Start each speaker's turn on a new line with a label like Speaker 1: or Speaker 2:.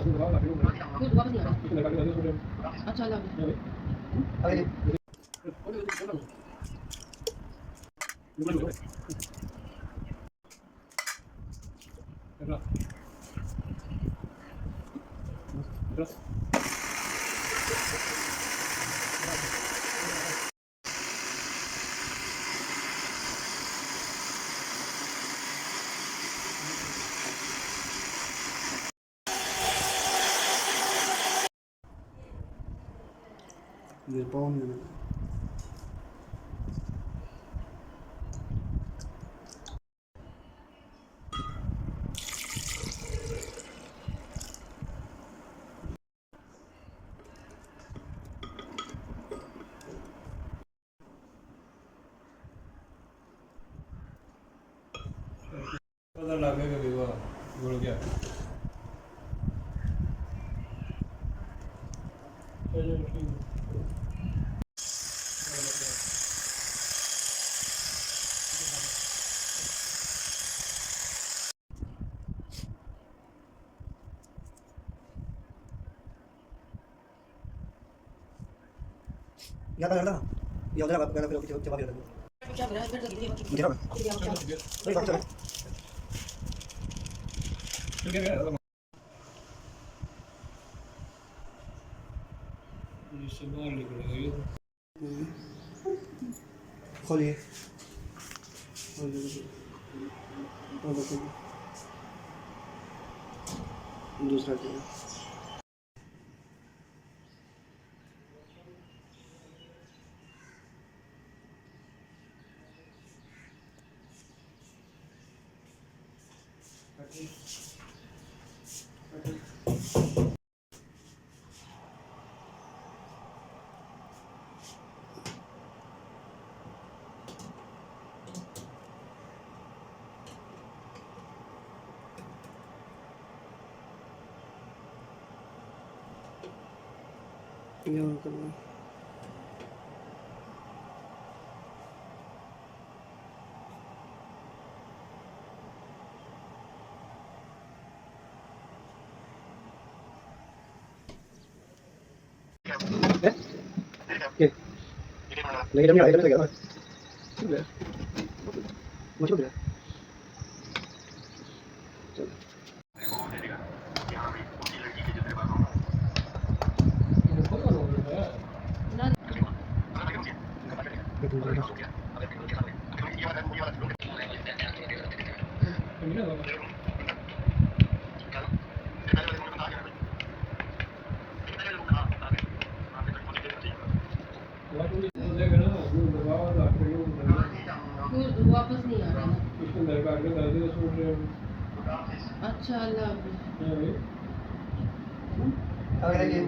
Speaker 1: फिर वापस नहीं आ रहा। अच्छा अल्लाह
Speaker 2: ये पाँव में
Speaker 3: पता लगेगा कि वो जुड़ गया।
Speaker 2: याद आ रहा ये उधर आप पहले फिर जवाब दे रहा
Speaker 1: क्या हो रहा है इधर लगी है
Speaker 2: मुझे ना नहीं बात चले
Speaker 3: इससे बाहर निकलेगा ये।
Speaker 2: खोलिए दूसरा क्या ये और करना लेकिन हम आगे चले गए मुझे बोल
Speaker 1: वापस नहीं आ रहा ना। अच्छा अल्लाह
Speaker 2: आगे